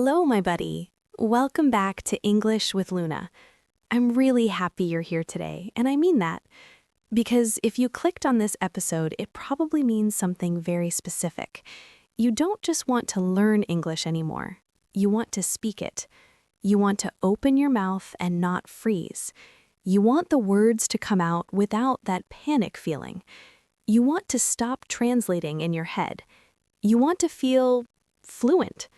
Hello, my buddy. Welcome back to English with Luna. I'm really happy you're here today, and I mean that. Because if you clicked on this episode, it probably means something very specific. You don't just want to learn English anymore. You want to speak it. You want to open your mouth and not freeze. You want the words to come out without that panic feeling. You want to stop translating in your head. You want to feel fluent.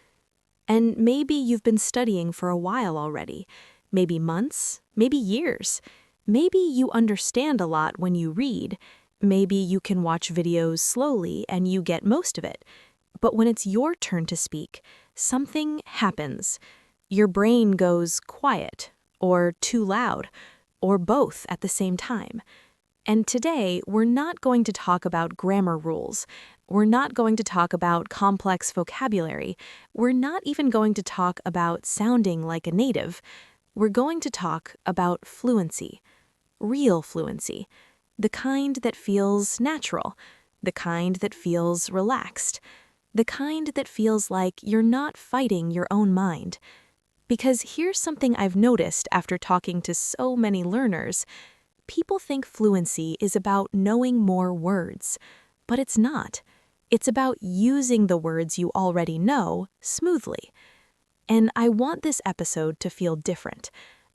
And maybe you've been studying for a while already, maybe months, maybe years. Maybe you understand a lot when you read. Maybe you can watch videos slowly and you get most of it. But when it's your turn to speak, something happens. Your brain goes quiet, or too loud, or both at the same time. And today, we're not going to talk about grammar rules. We're not going to talk about complex vocabulary. We're not even going to talk about sounding like a native. We're going to talk about fluency, real fluency, the kind that feels natural, the kind that feels relaxed, the kind that feels like you're not fighting your own mind. Because here's something I've noticed after talking to so many learners. People think fluency is about knowing more words, but it's not. It's about using the words you already know smoothly. And I want this episode to feel different.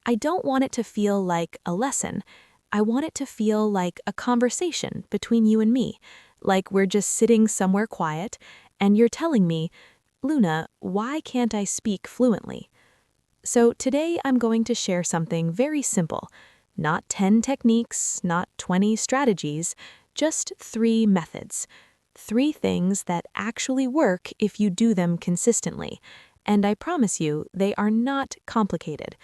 I don't want it to feel like a lesson. I want it to feel like a conversation between you and me, like we're just sitting somewhere quiet, and you're telling me, Luna, why can't I speak fluently? So today I'm going to share something very simple. Not 10 techniques, not 20 strategies, just 3 methods. 3 things that actually work if you do them consistently. And I promise you, they are not complicated.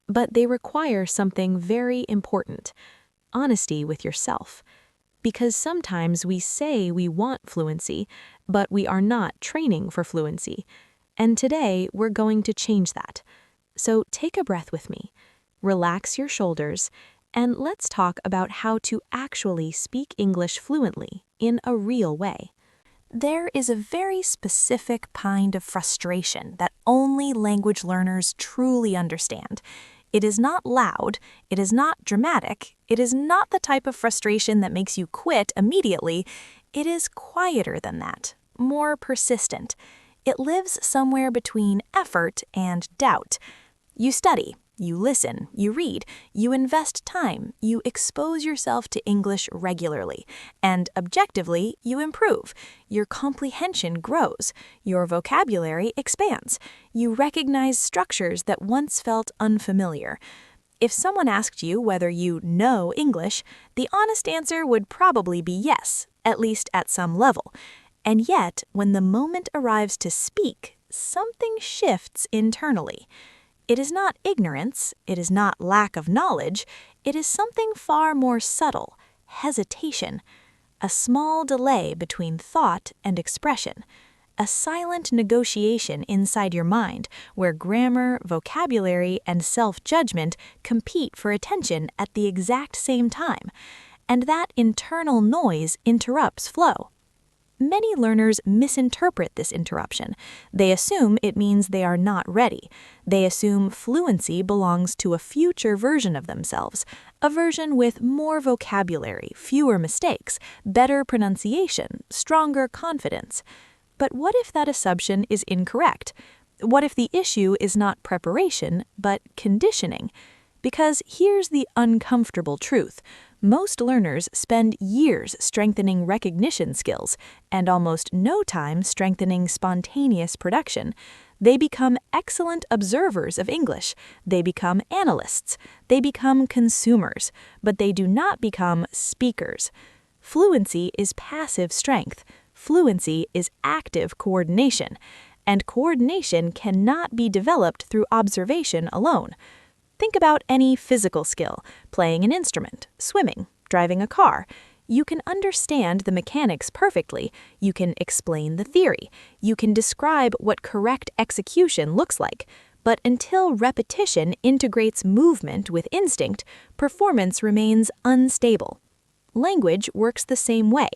But they require something very important: honesty with yourself. Because sometimes we say we want fluency, but we are not training for fluency. And today, we're going to change that. So take a breath with me. Relax your shoulders, and let's talk about how to actually speak English fluently in a real way. There is a very specific kind of frustration that only language learners truly understand. It is not loud, it is not dramatic, it is not the type of frustration that makes you quit immediately. It is quieter than that, more persistent. It lives somewhere between effort and doubt. You study, you listen, you read, you invest time, you expose yourself to English regularly, and objectively, you improve. Your comprehension grows, your vocabulary expands, you recognize structures that once felt unfamiliar. If someone asked you whether you know English, the honest answer would probably be yes, at least at some level. And yet, when the moment arrives to speak, something shifts internally. It is not ignorance, it is not lack of knowledge, it is something far more subtle: hesitation. A small delay between thought and expression. A silent negotiation inside your mind where grammar, vocabulary, and self-judgment compete for attention at the exact same time. And that internal noise interrupts flow. Many learners misinterpret this interruption. They assume it means they are not ready. They assume fluency belongs to a future version of themselves, a version with more vocabulary, fewer mistakes, better pronunciation, stronger confidence. But what if that assumption is incorrect? What if the issue is not preparation, but conditioning? Because here's the uncomfortable truth. Most learners spend years strengthening recognition skills and almost no time strengthening spontaneous production. They become excellent observers of English. They become analysts. They become consumers. But they do not become speakers. Fluency is passive strength. Fluency is active coordination. And coordination cannot be developed through observation alone. Think about any physical skill: playing an instrument, swimming, driving a car. You can understand the mechanics perfectly. You can explain the theory. You can describe what correct execution looks like. But until repetition integrates movement with instinct, performance remains unstable. Language works the same way.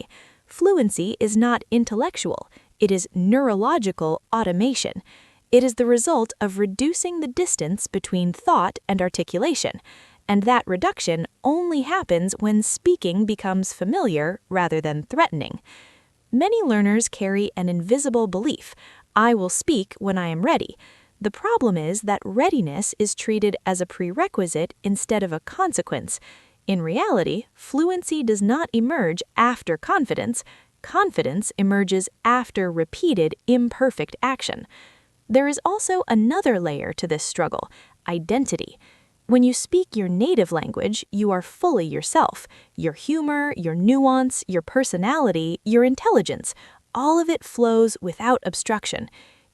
Fluency is not intellectual. It is neurological automation. It is the result of reducing the distance between thought and articulation, and that reduction only happens when speaking becomes familiar rather than threatening. Many learners carry an invisible belief: I will speak when I am ready. The problem is that readiness is treated as a prerequisite instead of a consequence. In reality, fluency does not emerge after confidence. Confidence emerges after repeated, imperfect action. There is also another layer to this struggle: identity. When you speak your native language, you are fully yourself. Your humor, your nuance, your personality, your intelligence, all of it flows without obstruction.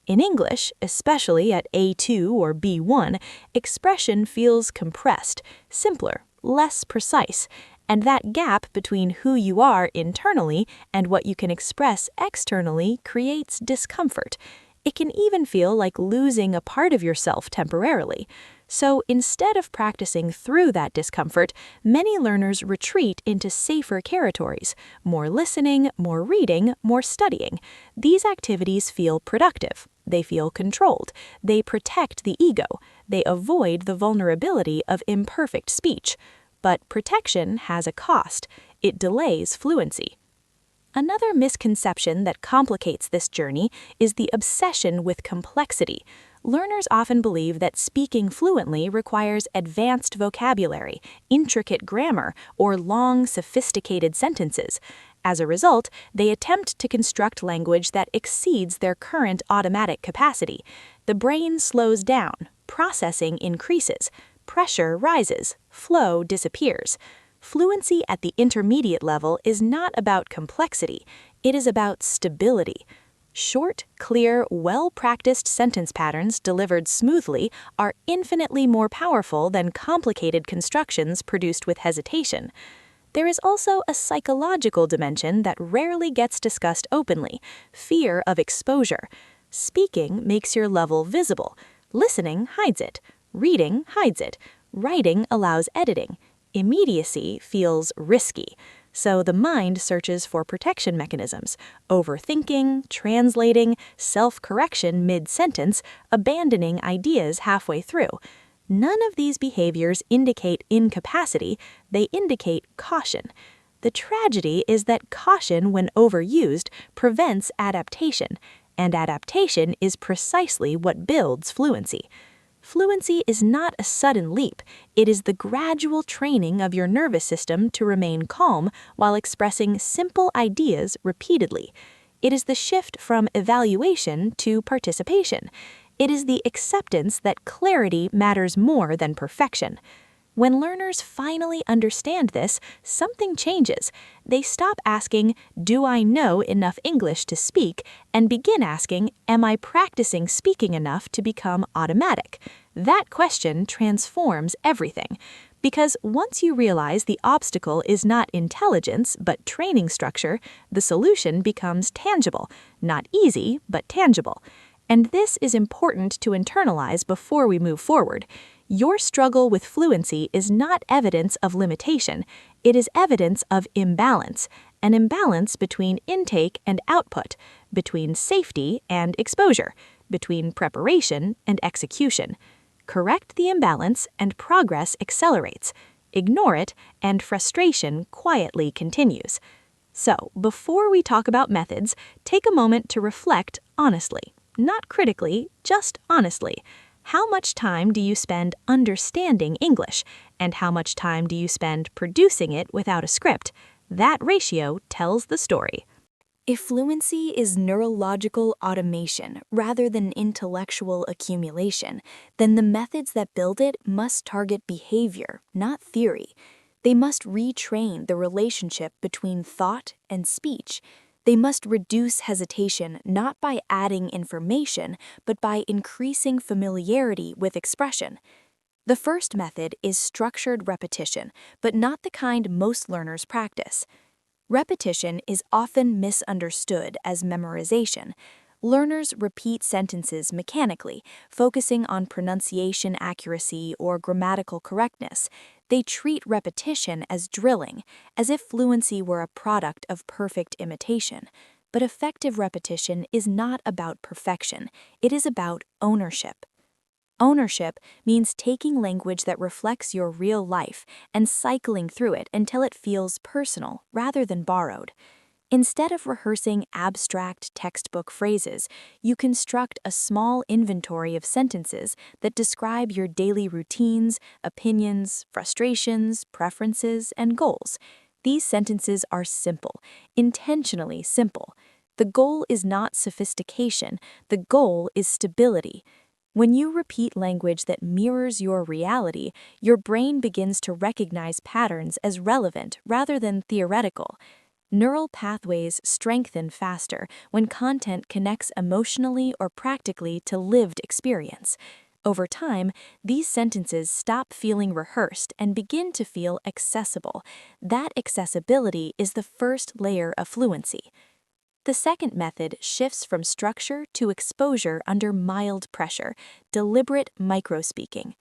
In English, especially at A2 or B1, expression feels compressed, simpler, less precise, and that gap between who you are internally and what you can express externally creates discomfort. It can even feel like losing a part of yourself temporarily. So instead of practicing through that discomfort, many learners retreat into safer territories: more listening, more reading, more studying. These activities feel productive. They feel controlled. They protect the ego. They avoid the vulnerability of imperfect speech. But protection has a cost. It delays fluency. Another misconception that complicates this journey is the obsession with complexity. Learners often believe that speaking fluently requires advanced vocabulary, intricate grammar, or long, sophisticated sentences. As a result, they attempt to construct language that exceeds their current automatic capacity. The brain slows down, processing increases, pressure rises, flow disappears. Fluency at the intermediate level is not about complexity, it is about stability. Short, clear, well-practiced sentence patterns delivered smoothly are infinitely more powerful than complicated constructions produced with hesitation. There is also a psychological dimension that rarely gets discussed openly: fear of exposure. Speaking makes your level visible. Listening hides it. Reading hides it. Writing allows editing. Immediacy feels risky. So the mind searches for protection mechanisms: overthinking, translating, self-correction mid-sentence, abandoning ideas halfway through. None of these behaviors indicate incapacity, they indicate caution. The tragedy is that caution, when overused, prevents adaptation, and adaptation is precisely what builds fluency. Fluency is not a sudden leap. It is the gradual training of your nervous system to remain calm while expressing simple ideas repeatedly. It is the shift from evaluation to participation. It is the acceptance that clarity matters more than perfection. When learners finally understand this, something changes. They stop asking, "Do I know enough English to speak?" and begin asking, "Am I practicing speaking enough to become automatic?" That question transforms everything. Because once you realize the obstacle is not intelligence, but training structure, the solution becomes tangible. Not easy, but tangible. And this is important to internalize before we move forward. Your struggle with fluency is not evidence of limitation. It is evidence of imbalance, an imbalance between intake and output, between safety and exposure, between preparation and execution. Correct the imbalance and progress accelerates. Ignore it and frustration quietly continues. So, before we talk about methods, take a moment to reflect honestly. Not critically, just honestly. How much time do you spend understanding English, and how much time do you spend producing it without a script? That ratio tells the story. If fluency is neurological automation rather than intellectual accumulation, then the methods that build it must target behavior, not theory. They must retrain the relationship between thought and speech. They must reduce hesitation not by adding information, but by increasing familiarity with expression. The first method is structured repetition, but not the kind most learners practice. Repetition is often misunderstood as memorization. Learners repeat sentences mechanically, focusing on pronunciation accuracy or grammatical correctness. They treat repetition as drilling, as if fluency were a product of perfect imitation. But effective repetition is not about perfection, it is about ownership. Ownership means taking language that reflects your real life and cycling through it until it feels personal rather than borrowed. Instead of rehearsing abstract textbook phrases, you construct a small inventory of sentences that describe your daily routines, opinions, frustrations, preferences, and goals. These sentences are simple, intentionally simple. The goal is not sophistication, the goal is stability. When you repeat language that mirrors your reality, your brain begins to recognize patterns as relevant rather than theoretical. Neural pathways strengthen faster when content connects emotionally or practically to lived experience. Over time, these sentences stop feeling rehearsed and begin to feel accessible. That accessibility is the first layer of fluency. The second method shifts from structure to exposure under mild pressure, deliberate microspeaking.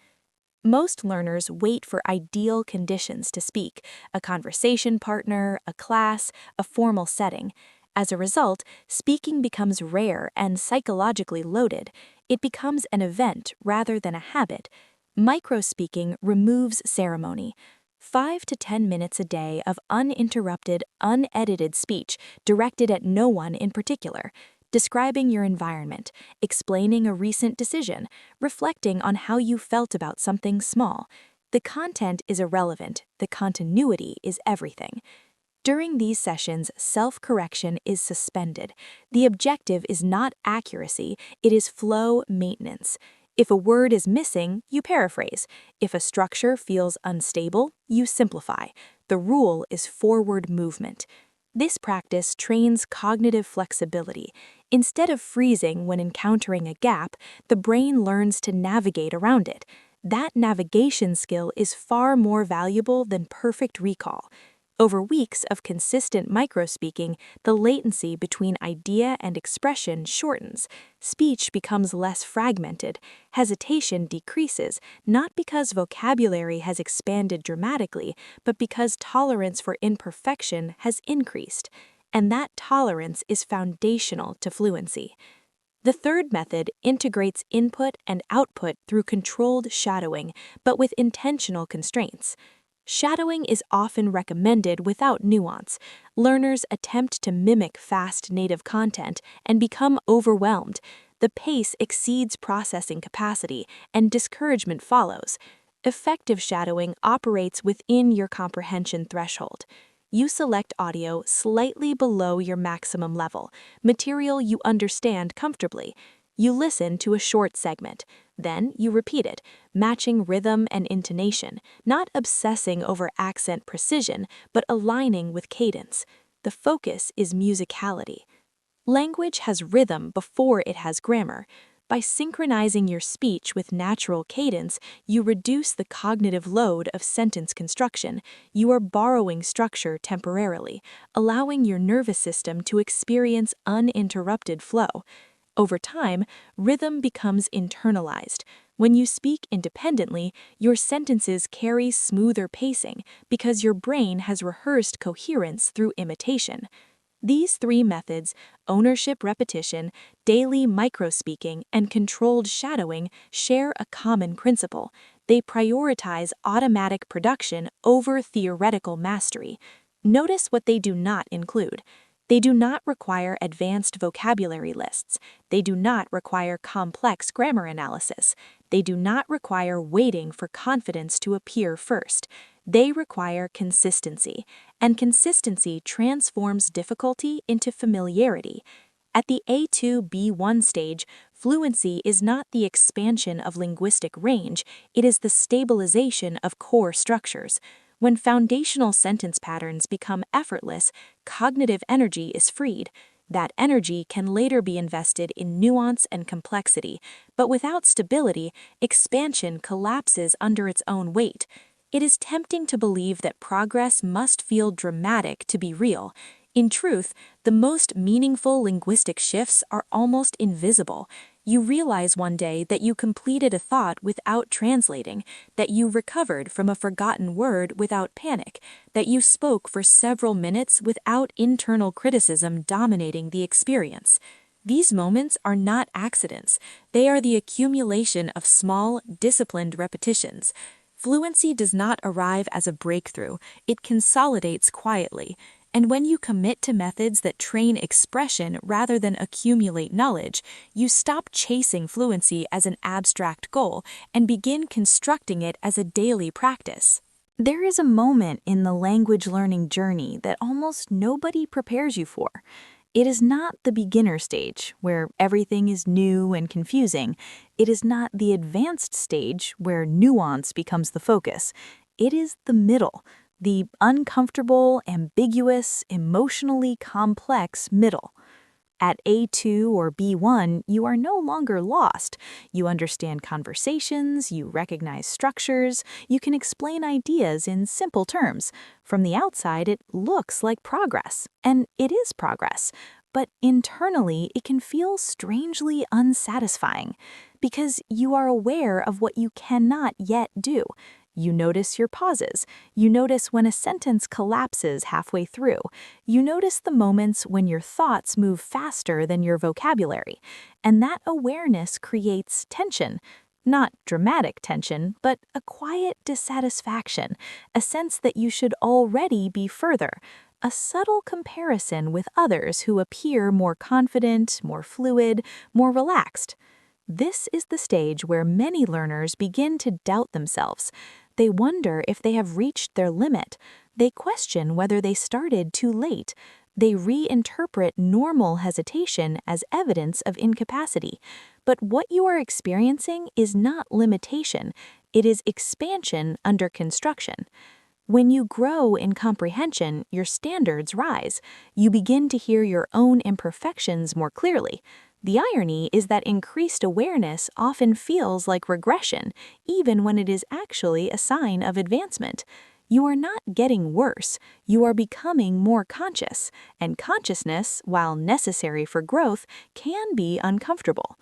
Most learners wait for ideal conditions to speak: a conversation partner, a class, a formal setting. As a result, speaking becomes rare and psychologically loaded. It becomes an event rather than a habit. Microspeaking removes ceremony. 5 to 10 minutes a day of uninterrupted, unedited speech directed at no one in particular, describing your environment, explaining a recent decision, reflecting on how you felt about something small. The content is irrelevant, the continuity is everything. During these sessions, self-correction is suspended. The objective is not accuracy, it is flow maintenance. If a word is missing, you paraphrase. If a structure feels unstable, you simplify. The rule is forward movement. This practice trains cognitive flexibility. Instead of freezing when encountering a gap, the brain learns to navigate around it. That navigation skill is far more valuable than perfect recall. Over weeks of consistent microspeaking, the latency between idea and expression shortens. Speech becomes less fragmented. Hesitation decreases, not because vocabulary has expanded dramatically, but because tolerance for imperfection has increased. And that tolerance is foundational to fluency. The third method integrates input and output through controlled shadowing, but with intentional constraints. Shadowing is often recommended without nuance. Learners attempt to mimic fast native content and become overwhelmed. The pace exceeds processing capacity, and discouragement follows. Effective shadowing operates within your comprehension threshold. You select audio slightly below your maximum level, material you understand comfortably. You listen to a short segment. Then you repeat it, matching rhythm and intonation, not obsessing over accent precision, but aligning with cadence. The focus is musicality. Language has rhythm before it has grammar. By synchronizing your speech with natural cadence, you reduce the cognitive load of sentence construction. You are borrowing structure temporarily, allowing your nervous system to experience uninterrupted flow. Over time, rhythm becomes internalized. When you speak independently, your sentences carry smoother pacing because your brain has rehearsed coherence through imitation. These three methods, ownership repetition, daily microspeaking, and controlled shadowing, share a common principle. They prioritize automatic production over theoretical mastery. Notice what they do not include. They do not require advanced vocabulary lists. They do not require complex grammar analysis. They do not require waiting for confidence to appear first. They require consistency, and consistency transforms difficulty into familiarity. At the A2-B1 stage, fluency is not the expansion of linguistic range, it is the stabilization of core structures. When foundational sentence patterns become effortless, cognitive energy is freed. That energy can later be invested in nuance and complexity, but without stability, expansion collapses under its own weight. It is tempting to believe that progress must feel dramatic to be real. In truth, the most meaningful linguistic shifts are almost invisible. You realize one day that you completed a thought without translating, that you recovered from a forgotten word without panic, that you spoke for several minutes without internal criticism dominating the experience. These moments are not accidents. They are the accumulation of small, disciplined repetitions. Fluency does not arrive as a breakthrough. It consolidates quietly. And when you commit to methods that train expression rather than accumulate knowledge, you stop chasing fluency as an abstract goal and begin constructing it as a daily practice. There is a moment in the language learning journey that almost nobody prepares you for. It is not the beginner stage, where everything is new and confusing. It is not the advanced stage, where nuance becomes the focus. It is the middle, the uncomfortable, ambiguous, emotionally complex middle. At A2 or B1, you are no longer lost. You understand conversations, you recognize structures, you can explain ideas in simple terms. From the outside, it looks like progress, and it is progress. But internally, it can feel strangely unsatisfying because you are aware of what you cannot yet do. You notice your pauses. You notice when a sentence collapses halfway through. You notice the moments when your thoughts move faster than your vocabulary. And that awareness creates tension. Not dramatic tension, but a quiet dissatisfaction, a sense that you should already be further, a subtle comparison with others who appear more confident, more fluid, more relaxed. This is the stage where many learners begin to doubt themselves. They wonder if they have reached their limit. They question whether they started too late. They reinterpret normal hesitation as evidence of incapacity. But what you are experiencing is not limitation. It is expansion under construction. When you grow in comprehension, your standards rise. You begin to hear your own imperfections more clearly. The irony is that increased awareness often feels like regression, even when it is actually a sign of advancement. You are not getting worse, you are becoming more conscious, and consciousness, while necessary for growth, can be uncomfortable.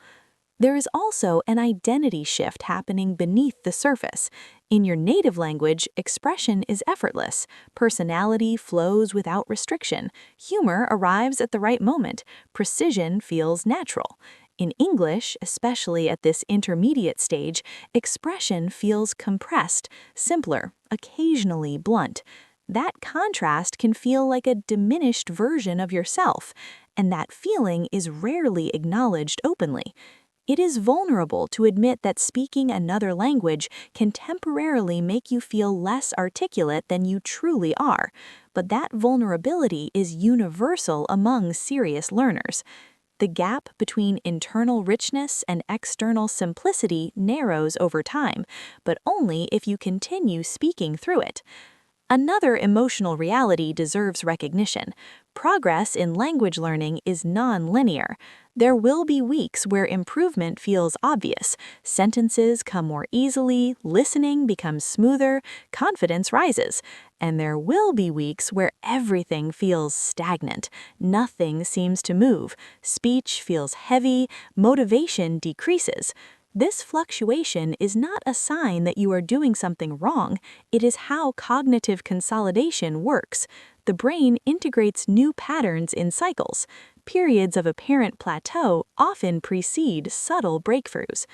There is also an identity shift happening beneath the surface. In your native language, expression is effortless. Personality flows without restriction. Humor arrives at the right moment. Precision feels natural. In English, especially at this intermediate stage, expression feels compressed, simpler, occasionally blunt. That contrast can feel like a diminished version of yourself, and that feeling is rarely acknowledged openly. It is vulnerable to admit that speaking another language can temporarily make you feel less articulate than you truly are, but that vulnerability is universal among serious learners. The gap between internal richness and external simplicity narrows over time, but only if you continue speaking through it. Another emotional reality deserves recognition. Progress in language learning is non-linear. There will be weeks where improvement feels obvious. Sentences come more easily, listening becomes smoother, confidence rises. And there will be weeks where everything feels stagnant. Nothing seems to move. Speech feels heavy, motivation decreases. This fluctuation is not a sign that you are doing something wrong. It is how cognitive consolidation works. The brain integrates new patterns in cycles. Periods of apparent plateau often precede subtle breakthroughs.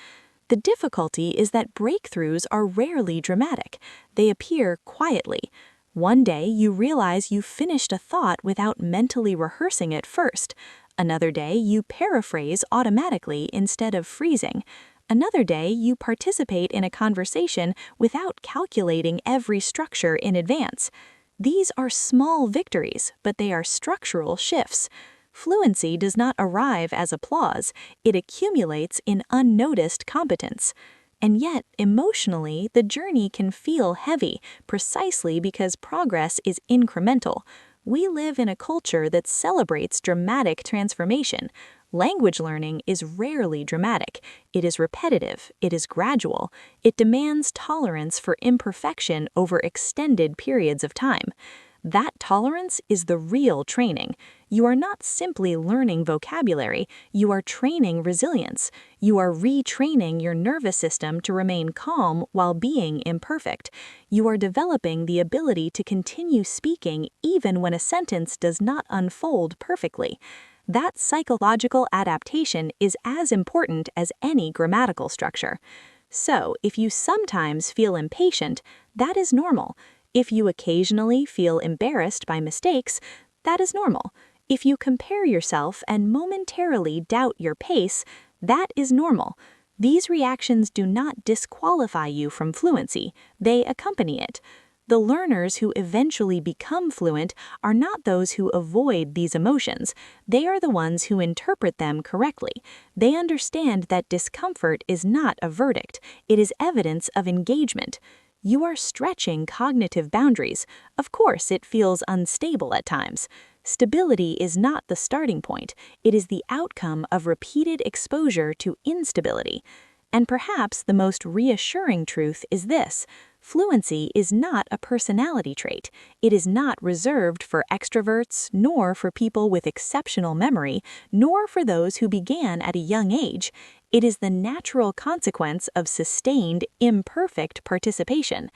The difficulty is that breakthroughs are rarely dramatic. They appear quietly. One day you realize you finished a thought without mentally rehearsing it first. Another day you paraphrase automatically instead of freezing. Another day, you participate in a conversation without calculating every structure in advance. These are small victories, but they are structural shifts. Fluency does not arrive as applause, it accumulates in unnoticed competence. And yet, emotionally, the journey can feel heavy precisely because progress is incremental. We live in a culture that celebrates dramatic transformation. Language learning is rarely dramatic. It is repetitive. It is gradual. It demands tolerance for imperfection over extended periods of time. That tolerance is the real training. You are not simply learning vocabulary, you are training resilience. You are retraining your nervous system to remain calm while being imperfect. You are developing the ability to continue speaking even when a sentence does not unfold perfectly. That psychological adaptation is as important as any grammatical structure. So, if you sometimes feel impatient, that is normal. If you occasionally feel embarrassed by mistakes, that is normal. If you compare yourself and momentarily doubt your pace, that is normal. These reactions do not disqualify you from fluency, they accompany it. The learners who eventually become fluent are not those who avoid these emotions. They are the ones who interpret them correctly. They understand that discomfort is not a verdict, it is evidence of engagement. You are stretching cognitive boundaries. Of course, it feels unstable at times. Stability is not the starting point, it is the outcome of repeated exposure to instability. And perhaps the most reassuring truth is this: fluency is not a personality trait. It is not reserved for extroverts, nor for people with exceptional memory, nor for those who began at a young age. It is the natural consequence of sustained, imperfect participation.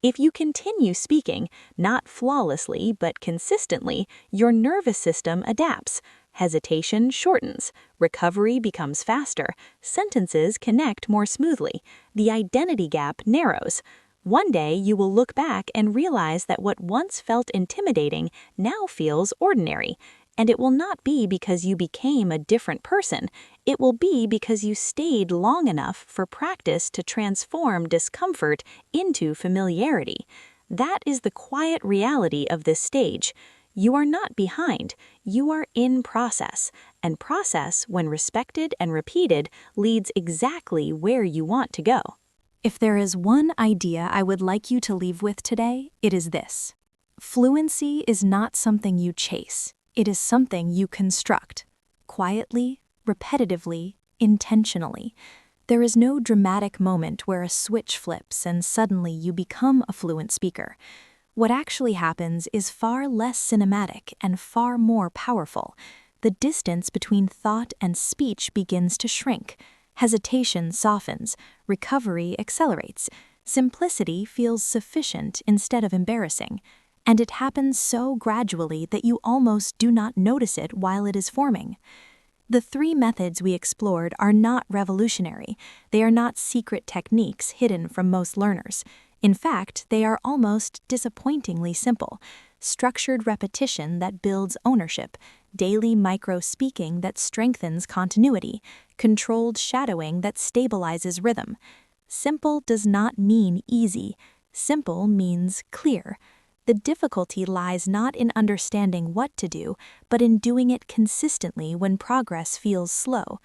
If you continue speaking, not flawlessly but consistently, your nervous system adapts. Hesitation shortens, recovery becomes faster, sentences connect more smoothly, the identity gap narrows. One day you will look back and realize that what once felt intimidating now feels ordinary. And it will not be because you became a different person. It will be because you stayed long enough for practice to transform discomfort into familiarity. That is the quiet reality of this stage. You are not behind, you are in process. And process, when respected and repeated, leads exactly where you want to go. If there is one idea I would like you to leave with today, it is this: fluency is not something you chase. It is something you construct, quietly, repetitively, intentionally. There is no dramatic moment where a switch flips and suddenly you become a fluent speaker. What actually happens is far less cinematic and far more powerful. The distance between thought and speech begins to shrink. Hesitation softens, recovery accelerates, simplicity feels sufficient instead of embarrassing. And it happens so gradually that you almost do not notice it while it is forming. The three methods we explored are not revolutionary. They are not secret techniques hidden from most learners. In fact, they are almost disappointingly simple: structured repetition that builds ownership, daily micro-speaking that strengthens continuity, controlled shadowing that stabilizes rhythm. Simple does not mean easy. Simple means clear. The difficulty lies not in understanding what to do, but in doing it consistently when progress feels slow.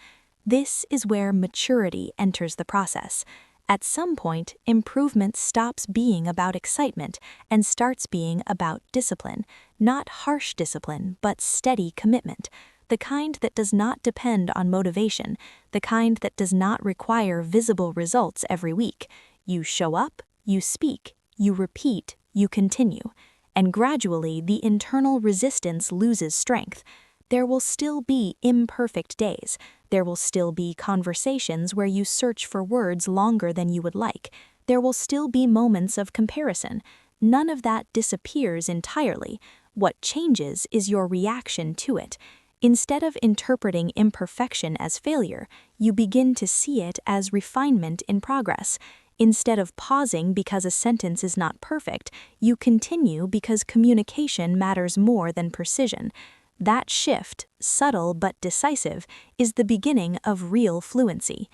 This is where maturity enters the process. At some point, improvement stops being about excitement and starts being about discipline, not harsh discipline, but steady commitment, the kind that does not depend on motivation, the kind that does not require visible results every week. You show up, you speak, you repeat, you continue, and gradually the internal resistance loses strength. There will still be imperfect days. There will still be conversations where you search for words longer than you would like. There will still be moments of comparison. None of that disappears entirely. What changes is your reaction to it. Instead of interpreting imperfection as failure, you begin to see it as refinement in progress. Instead of pausing because a sentence is not perfect, you continue because communication matters more than precision. That shift, subtle but decisive, is the beginning of real fluency.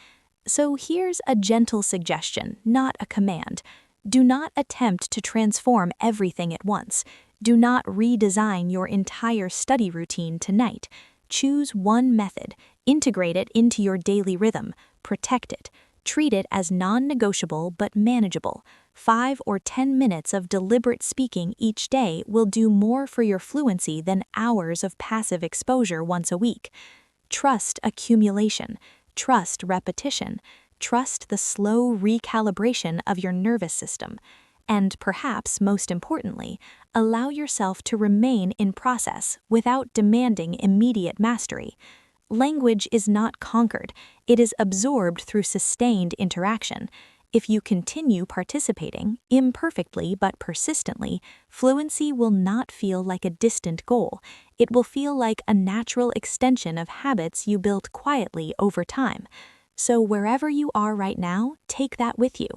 So here's a gentle suggestion, not a command. Do not attempt to transform everything at once. Do not redesign your entire study routine tonight. Choose one method, integrate it into your daily rhythm, protect it. Treat it as non-negotiable but manageable. 5 or 10 minutes of deliberate speaking each day will do more for your fluency than hours of passive exposure once a week. Trust accumulation. Trust repetition. Trust the slow recalibration of your nervous system. And perhaps most importantly, allow yourself to remain in process without demanding immediate mastery. Language is not conquered, it is absorbed through sustained interaction. If you continue participating, imperfectly but persistently, fluency will not feel like a distant goal. It will feel like a natural extension of habits you built quietly over time. So wherever you are right now, take that with you.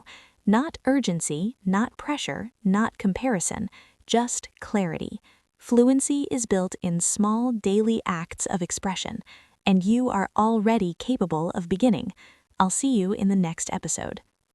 Not urgency, not pressure, not comparison, just clarity. Fluency is built in small daily acts of expression, and you are already capable of beginning. I'll see you in the next episode.